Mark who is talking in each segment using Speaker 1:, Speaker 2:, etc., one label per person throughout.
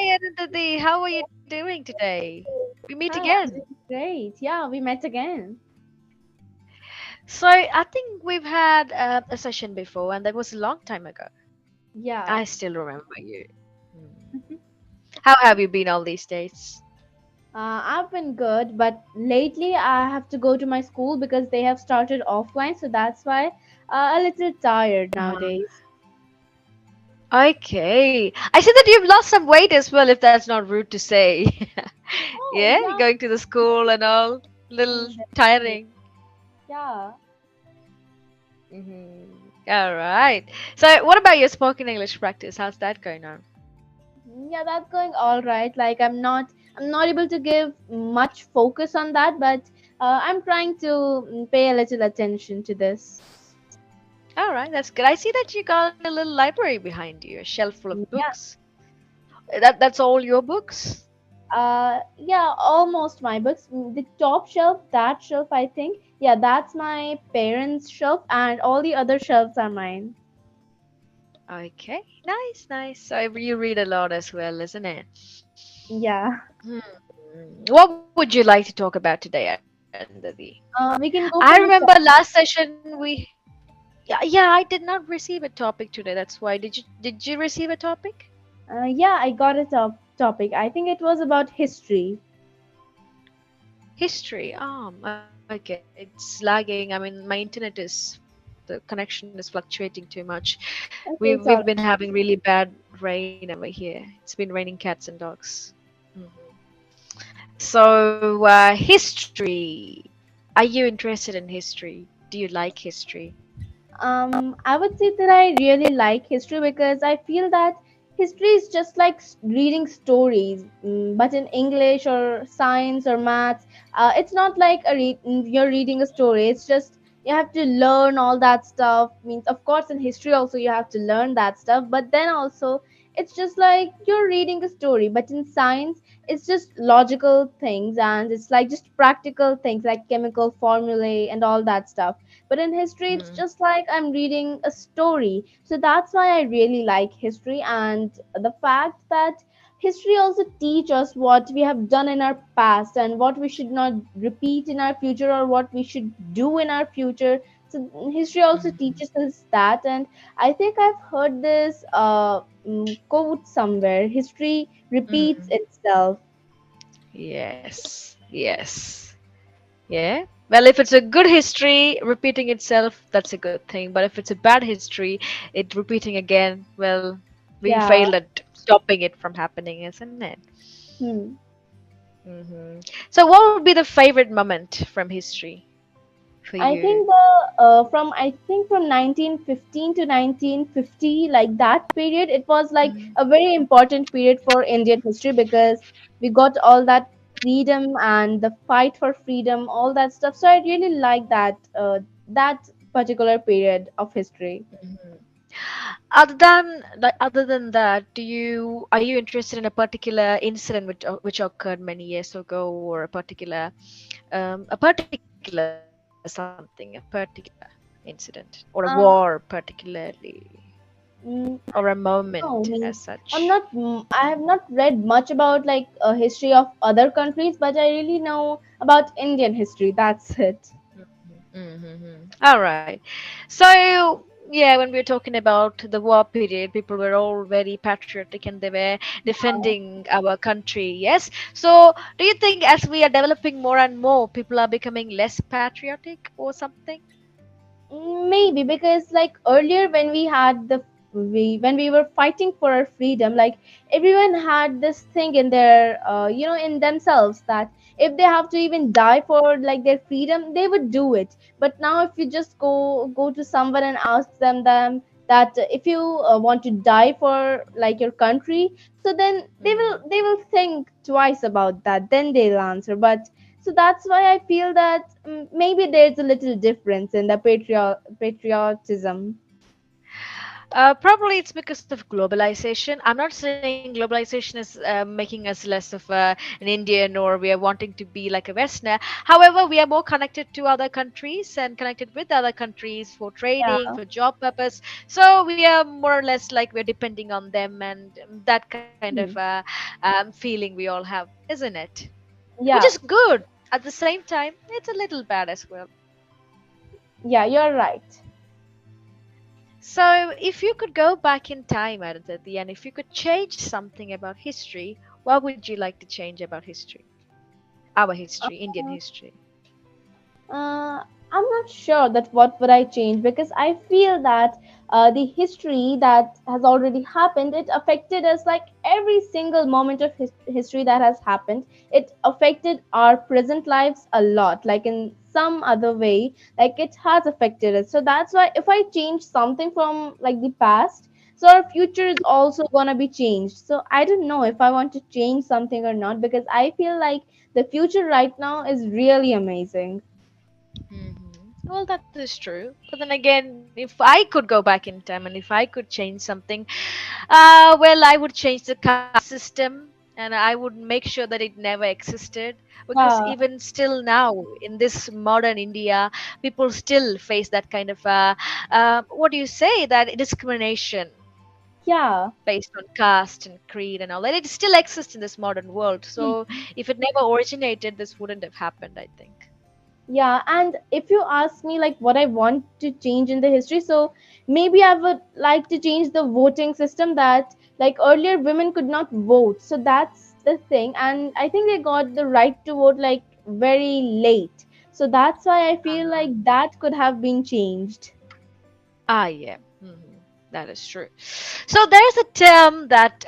Speaker 1: Hi, Arundhati. How are you doing today? We meet
Speaker 2: Hi, I'm
Speaker 1: again.
Speaker 2: doing great. Yeah, we met again.
Speaker 1: So, I think we've had a session before, and that was a long time ago.
Speaker 2: Yeah.
Speaker 1: I still remember you. Hmm. How have you been all these days?
Speaker 2: I've been good, but lately I have to go to my school because they have started offline, so that's why a little tired
Speaker 1: Uh,
Speaker 2: nowadays.
Speaker 1: okay. I see that you've lost some weight as well, if that's not rude to say.
Speaker 2: Oh,
Speaker 1: Yeah,
Speaker 2: yeah.
Speaker 1: going to the school and all. Little
Speaker 2: Definitely.
Speaker 1: tiring.
Speaker 2: Yeah.
Speaker 1: All right. So, what about your spoken English practice? How's that going on?
Speaker 2: Yeah, that's going all right. Like I'm not able to give much focus on that, but I'm trying to pay a little attention to this.
Speaker 1: All right, that's good. I see that you got a little library behind you, a shelf full of
Speaker 2: Yeah.
Speaker 1: books. That's all your books?
Speaker 2: Yeah, almost my books. The top shelf, that shelf, I think. Yeah, that's my parents' shelf, and all the other shelves are mine.
Speaker 1: Okay, nice, nice. So you read a lot as well, isn't it?
Speaker 2: Yeah.
Speaker 1: Hmm. What would you like to talk about today, Arundhati?
Speaker 2: We
Speaker 1: I
Speaker 2: can go
Speaker 1: remember
Speaker 2: for the
Speaker 1: last
Speaker 2: top.
Speaker 1: session yeah, I did not receive a topic today. That's why. Did you receive a topic?
Speaker 2: Yeah, I got a topic. I think it was about history.
Speaker 1: History. Okay. It's lagging. I mean, my internet is the connection is fluctuating too much.
Speaker 2: Okay,
Speaker 1: We've
Speaker 2: it's all
Speaker 1: been having really bad rain over here. It's been raining cats and dogs. Mhm. So, history. Are you interested in history? Do you like history?
Speaker 2: I would say that I really like history because I feel that history is just like reading stories, but in English or science or maths. It's not like you're reading a story. It's just you have to learn all that stuff. Means of course in history also you have to learn that stuff, but then also it's just like you're reading a story. But in science, it's just logical things and it's like just practical things like chemical formulae and all that stuff, but in history it's
Speaker 1: Mm,
Speaker 2: just like I'm reading a story. So that's why I really like history, and the fact that history also teach us what we have done in our past and what we should not repeat in our future or what we should do in our future. So history also
Speaker 1: mhm,
Speaker 2: teaches us that, and I think I've heard this quote somewhere: history repeats
Speaker 1: mhm.
Speaker 2: itself.
Speaker 1: Yes, yes. Yeah. Well, if it's a good history repeating itself, that's a good thing. But if it's a bad history, it repeating again, well, we
Speaker 2: Yeah.
Speaker 1: failed at stopping it from happening, isn't it?
Speaker 2: Hmm.
Speaker 1: So, what would be the favorite moment from history for
Speaker 2: I
Speaker 1: you?
Speaker 2: think from 1915 to 1950, like that period, it was like
Speaker 1: Mhm.
Speaker 2: a very important period for Indian history because we got all that freedom and the fight for freedom, all that stuff. So I really like that particular period of history.
Speaker 1: Mhm. Other than that, are you interested in a particular incident which occurred many years ago, or a particular something, a particular incident, or a war
Speaker 2: Uh,
Speaker 1: particularly,
Speaker 2: mm,
Speaker 1: or a moment
Speaker 2: no,
Speaker 1: as
Speaker 2: means
Speaker 1: such?
Speaker 2: I have not read much about like a history of other countries, but I really know about Indian history. That's it.
Speaker 1: All right. So, yeah, when we were talking about the war period, people were all very patriotic and they were defending our country. Yes. So, do you think as we are developing more and more, people are becoming less patriotic or something?
Speaker 2: Maybe because like earlier when we had when we were fighting for our freedom, like everyone had this thing in their in themselves that if they have to even die for like their freedom, they would do it. But now if you just go to someone and ask them that if you want to die for like your country, so then they will think twice about that, then they'll answer. But so that's why I feel that maybe there's a little difference in the patriotism.
Speaker 1: Probably it's because of globalization. I'm not saying globalization is making us less of an Indian or we are wanting to be like a Westerner. However, we are more connected to other countries and connected with other countries for trading,
Speaker 2: Yeah.
Speaker 1: for job purpose. So we are more or less like we're depending on them, and that kind of
Speaker 2: Hmm.
Speaker 1: feeling we all have, isn't it? Which is
Speaker 2: Yeah.
Speaker 1: good. At the same time, it's a little bad as well.
Speaker 2: Yeah, you're right.
Speaker 1: So, if you could go back in time, Arundhati, and if you could change something about history, what would you like to change about history? Our history, Indian
Speaker 2: Uh,
Speaker 1: history.
Speaker 2: I'm not sure that what would I change because I feel that the history that has already happened, it affected us like every single moment of history that has happened. It affected our present lives a lot, like in some other way, like it has affected us. So that's why if I change something from like the past, so our future is also gonna be changed. So I don't know if I want to change something or not because I feel like the future right now is really amazing.
Speaker 1: Well, that is true. But then again, if I could go back in time and if I could change something, well, I would change the caste system and I would make sure that it never existed. Because
Speaker 2: Yeah,
Speaker 1: even still now, in this modern India, people still face that kind of, what do you say, that discrimination
Speaker 2: yeah,
Speaker 1: based on caste and creed and all that. It still exists in this modern world. So if it never originated, this wouldn't have happened, I think.
Speaker 2: yeah. And if you ask me like what I want to change in the history, so maybe I would like to change the voting system that like earlier women could not vote. So that's the thing. And I think they got the right to vote like very late. So that's why I feel like that could have been changed.
Speaker 1: Ah, yeah. That is true. So there's a term that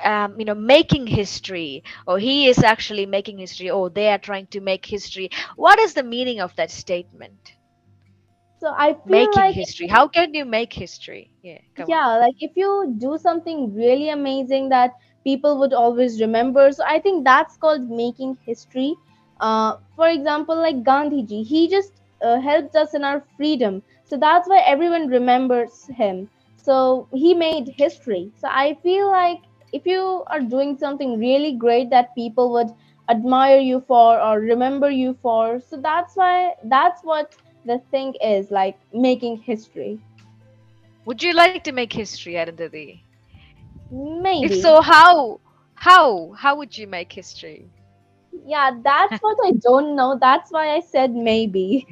Speaker 1: making history, or he is actually making history, or they are trying to make history. What is the meaning of that statement?
Speaker 2: So I feel
Speaker 1: Making
Speaker 2: like
Speaker 1: history. How can you make history? Yeah, come on.
Speaker 2: yeah, like if you do something really amazing that people would always remember, so I think that's called making history. For example, like Gandhiji, he just helped us in our freedom, so that's why everyone remembers him. So he made history. So I feel like if you are doing something really great that people would admire you for or remember you for, so that's what the thing is, like making history.
Speaker 1: Would you like to make history, Arundhati? If
Speaker 2: Maybe.
Speaker 1: so, how? How would you make history?
Speaker 2: Yeah, that's what I don't know. That's why I said maybe.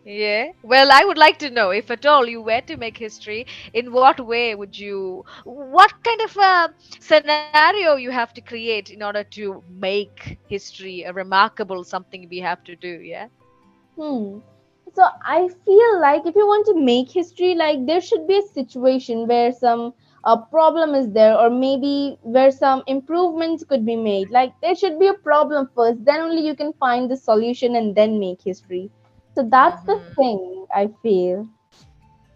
Speaker 1: Yeah. Well, I would like to know if at all you were to make history, in what way would you, what kind of a scenario you have to create in order to make history a remarkable something we have to do, yeah?
Speaker 2: Hmm. So I feel like if you want to make history, like there should be a situation where some problem is there, or maybe where some improvements could be made. Like there should be a problem first, then only you can find the solution and then make history. So that's the
Speaker 1: hmm
Speaker 2: thing I feel.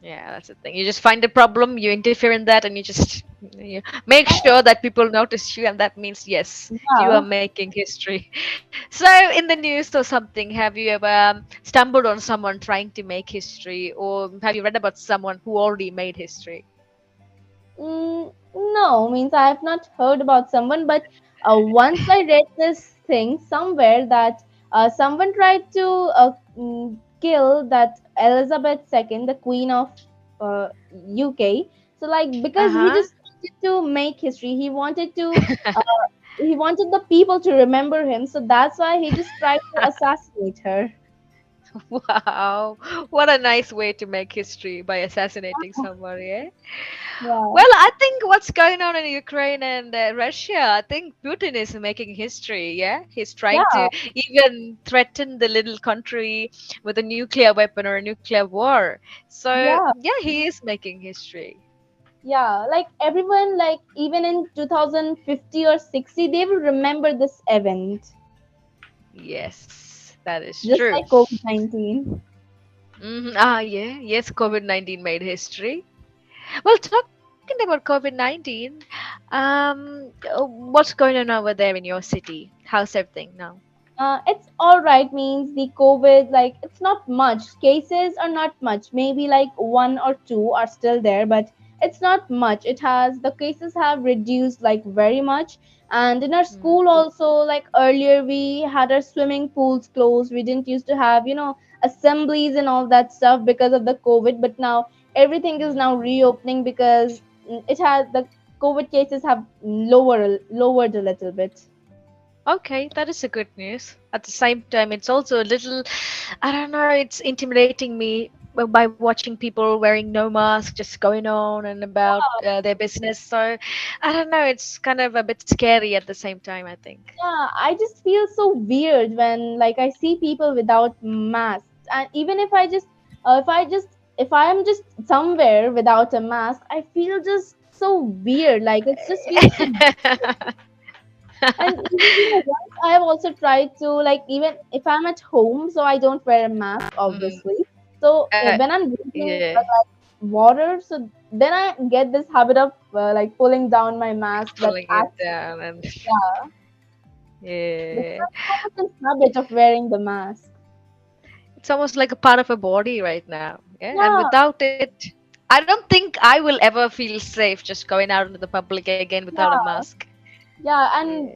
Speaker 1: Yeah, that's the thing. You just find a problem, you interfere in that, and you make sure that people notice you, and that means yes, you are
Speaker 2: Yeah.
Speaker 1: making history. So, in the news or something, have you ever stumbled on someone trying to make history, or have you read about someone who already made history?
Speaker 2: No, means I have not heard about someone, but once I read this thing somewhere that someone tried to kill that Elizabeth II, the Queen of UK. So, like, because he
Speaker 1: Uh-huh.
Speaker 2: just wanted to make history, he wanted the people to remember him. So that's why he just tried to assassinate her.
Speaker 1: Wow, what a nice way to make history by assassinating somebody, eh?
Speaker 2: Yeah,
Speaker 1: Well, I think what's going on in Ukraine and Russia, I think Putin is making history, yeah? He's trying
Speaker 2: yeah,
Speaker 1: to even threaten the little country with a nuclear weapon or a nuclear war. So,
Speaker 2: yeah.
Speaker 1: yeah, he is making history.
Speaker 2: Yeah, like everyone, like even in 2050 or 60, they will remember this event,
Speaker 1: Yes, that is
Speaker 2: just
Speaker 1: true.
Speaker 2: like COVID-19.
Speaker 1: Ah, yeah, yes, COVID-19 made history. Well, talking about COVID-19, what's going on over there in your city? How's everything now?
Speaker 2: It's all right, means the COVID, like it's not much. Cases are not much. Maybe like one or two are still there, but it's not much. It has, the cases have reduced like very much. And in our
Speaker 1: Mm.
Speaker 2: school also, like earlier we had our swimming pools closed. We didn't used to have, assemblies and all that stuff because of the COVID. But now everything is
Speaker 1: Mm.
Speaker 2: now reopening because it has, the COVID cases have lowered a little bit.
Speaker 1: Okay, that is a good news. At the same time, it's also a little, I don't know, it's intimidating me by watching people wearing no mask, just going on and about their business. So I don't know, it's kind of a bit scary at the same time, I think.
Speaker 2: Yeah, I just feel so weird when like I see people without masks, and even if I am just somewhere without a mask, I feel just so weird. Like it just feels so. And even once I have also tried to, like, even if I'm at home, so I don't wear a mask,
Speaker 1: Mm,
Speaker 2: obviously. So when I'm drinking
Speaker 1: yeah,
Speaker 2: like water, so then I get this habit of like pulling down my mask. That
Speaker 1: pulling it
Speaker 2: actually,
Speaker 1: down and
Speaker 2: yeah, because
Speaker 1: yeah.
Speaker 2: I'm almost in habit of wearing the mask.
Speaker 1: It's almost like a part of a body right now. Yeah, and
Speaker 2: Yeah,
Speaker 1: without it, I don't think I will ever feel safe just going out into the public again without a
Speaker 2: yeah,
Speaker 1: mask.
Speaker 2: yeah.
Speaker 1: Yeah.
Speaker 2: And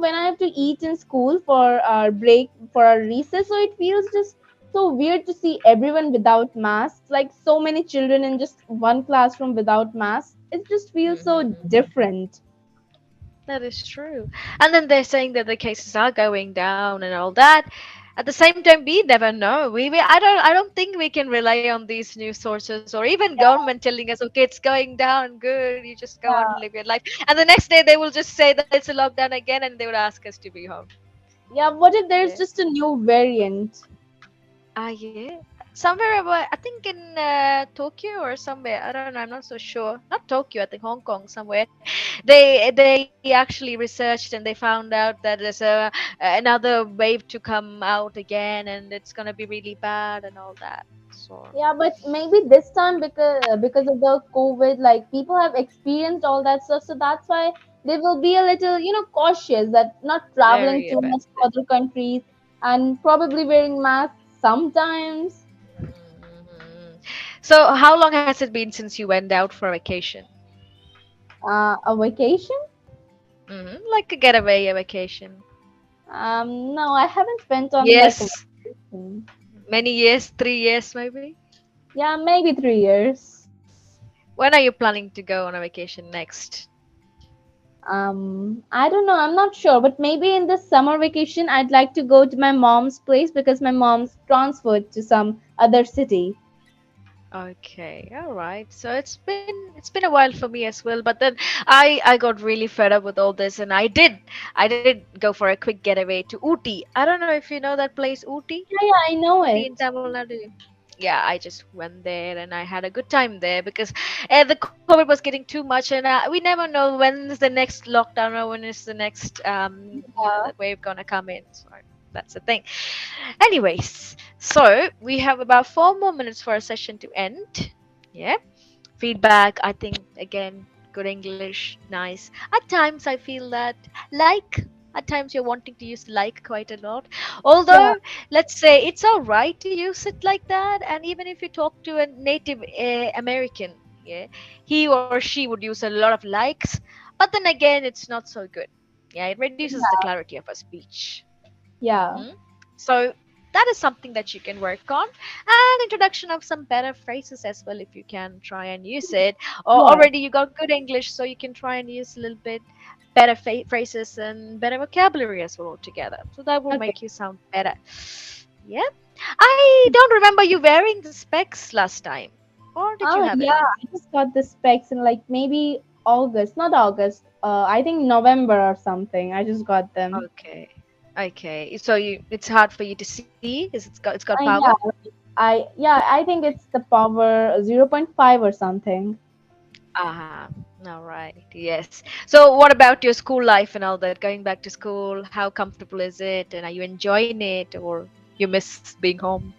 Speaker 2: when I have to eat in school for our break, for our recess, so it feels just so weird to see everyone without masks. Like so many children in just one classroom without masks. It just feels so
Speaker 1: Mhm.
Speaker 2: different.
Speaker 1: That is true. And then they're saying that the cases are going down and all that. At the same time, we never know. I don't think we can rely on these news sources or even government telling us, okay, it's going down, good, you just go on and
Speaker 2: Yeah,
Speaker 1: live your life. And the next day they will just say that it's a lockdown again and they would ask us to be home.
Speaker 2: yeah. What if there's
Speaker 1: Yeah.
Speaker 2: just a new variant?
Speaker 1: Ah, yeah. Somewhere about, I think in Tokyo or somewhere. I don't know. I'm not so sure. Not Tokyo. I think Hong Kong somewhere. They actually researched and they found out that there's another wave to come out again, and it's gonna be really bad and all that. So
Speaker 2: Yeah, but maybe this time because of the COVID, like people have experienced all that stuff, so that's why they will be a little, cautious that not traveling
Speaker 1: very
Speaker 2: too
Speaker 1: bad.
Speaker 2: much to other countries and probably wearing masks sometimes.
Speaker 1: Mhm. So how long has it been since you went out for a vacation?
Speaker 2: A vacation?
Speaker 1: Like a getaway, a vacation.
Speaker 2: No, I haven't went on like a
Speaker 1: Yes,
Speaker 2: vacation.
Speaker 1: many years, 3 years maybe.
Speaker 2: Yeah, maybe 3 years.
Speaker 1: When are you planning to go on a vacation next?
Speaker 2: I don't know. I'm not sure, but maybe in the summer vacation, I'd like to go to my mom's place because my mom's transferred to some other city.
Speaker 1: Okay, all right. So it's been a while for me as well, but then I got really fed up with all this, and I did go for a quick getaway to Ooty. I don't know if you know that place, Ooty.
Speaker 2: Yeah, yeah, I know
Speaker 1: Ooty in
Speaker 2: it.
Speaker 1: Tamil Nadu. Yeah, I just went there and I had a good time there because the COVID was getting too much, and we never know when is the next lockdown or when is the next
Speaker 2: Yeah.
Speaker 1: that wave gonna come in. So that's the thing. Anyways, so we have about 4 more minutes for a session to end. Yeah. Feedback, I think, again, good English, nice. At times, I feel that like, at times, you're wanting to use like quite a lot.
Speaker 2: Yeah,
Speaker 1: Although, let's say it's all right to use it like that. And even if you talk to a native American, yeah, he or she would use a lot of likes. But then again, it's not so good. Yeah, it reduces the clarity of a speech.
Speaker 2: yeah,
Speaker 1: hmm So that is something that you can work on, and introduction of some better phrases as well if you can try and use it. Or
Speaker 2: yeah.
Speaker 1: already you got good English, so you can try and use a little bit better phrases and better vocabulary as well altogether. So that will
Speaker 2: Okay.
Speaker 1: make you sound better. Yeah. I don't remember you wearing the specs last time, or did you
Speaker 2: Oh,
Speaker 1: have it
Speaker 2: yeah.
Speaker 1: on?
Speaker 2: I just got the specs in like maybe August, not August. I think November or something. I just got them.
Speaker 1: Okay. Okay. So it's hard for you to see. Is it's got power?
Speaker 2: Yeah, I think it's the power 0.5 or something.
Speaker 1: Ah, all right. Yes. So, what about your school life and all that? Going back to school, how comfortable is it? And are you enjoying it, or you miss being home?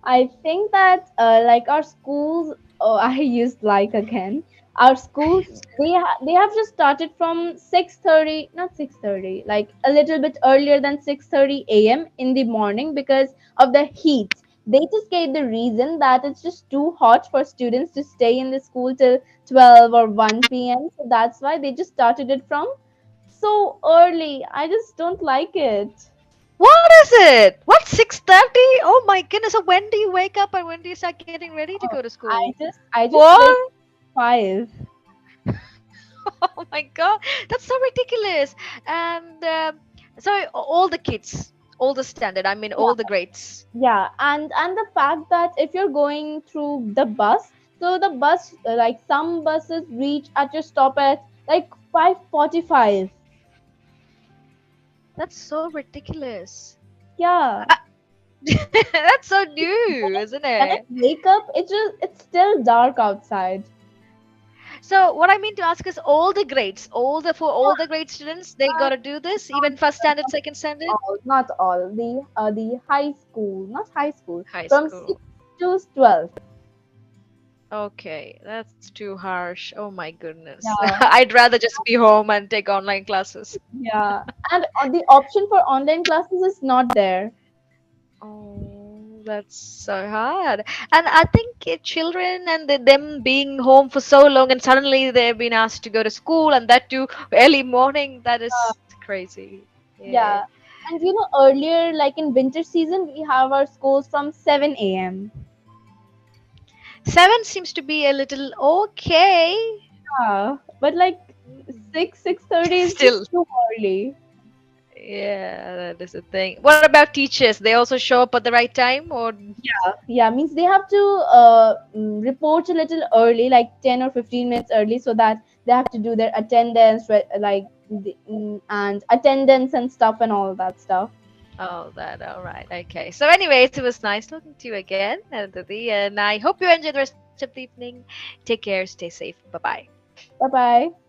Speaker 2: I think that like our schools, oh, I used like again. Our schools, they have just started from 6:30, not 6:30, like a little bit earlier than 6:30 a.m. in the morning because of the heat. they just gave the reason that it's just too hot for students to stay in the school till 12 or 1 p.m. So that's why they just started it from so early. I just don't like it.
Speaker 1: What is it? What, 6:30? Oh my goodness. So when do you wake up and when do you start getting ready to go
Speaker 2: Oh,
Speaker 1: to school?
Speaker 2: I just
Speaker 1: Four?
Speaker 2: wake 5.
Speaker 1: Oh my god, that's so ridiculous. And so all the kids, all the standard, I mean all the grades.
Speaker 2: Yeah, and the fact that if you're going through the bus, so the bus like some buses reach at your stop at like 5:45.
Speaker 1: That's so ridiculous.
Speaker 2: Yeah.
Speaker 1: That's so new, isn't
Speaker 2: When I
Speaker 1: it?
Speaker 2: wake up, it's still dark outside.
Speaker 1: So what I mean to ask is all the grades, all the for all the grade students, they
Speaker 2: Uh,
Speaker 1: gotta do this, even first standard, second standard,
Speaker 2: not all. The high school, not high school,
Speaker 1: high
Speaker 2: from 6
Speaker 1: school.
Speaker 2: to 12.
Speaker 1: Okay, that's too harsh. Oh my goodness.
Speaker 2: Yeah.
Speaker 1: I'd rather just be home and take online classes.
Speaker 2: Yeah. And the option for online classes is not there.
Speaker 1: Oh, that's so hard. And I think children and them being home for so long and suddenly they've been asked to go to school and that too early morning, that is crazy. Yeah.
Speaker 2: Yeah. And earlier, like in winter season, we have our schools from 7 a.m.
Speaker 1: 7 seems to be a little okay.
Speaker 2: Yeah. But like 6:30 is
Speaker 1: Still.
Speaker 2: just too early.
Speaker 1: Yeah, that is a thing. What about teachers? They also show up at the right time or
Speaker 2: Yeah, means they have to report a little early, like 10 or 15 minutes early, so that they have to do their attendance, and attendance and stuff and all that stuff.
Speaker 1: oh, that, all right. Okay. So, anyways, it was nice talking to you again, Arundhati, and I hope you enjoy the rest of the evening. Take care, stay safe. Bye bye.
Speaker 2: Bye bye.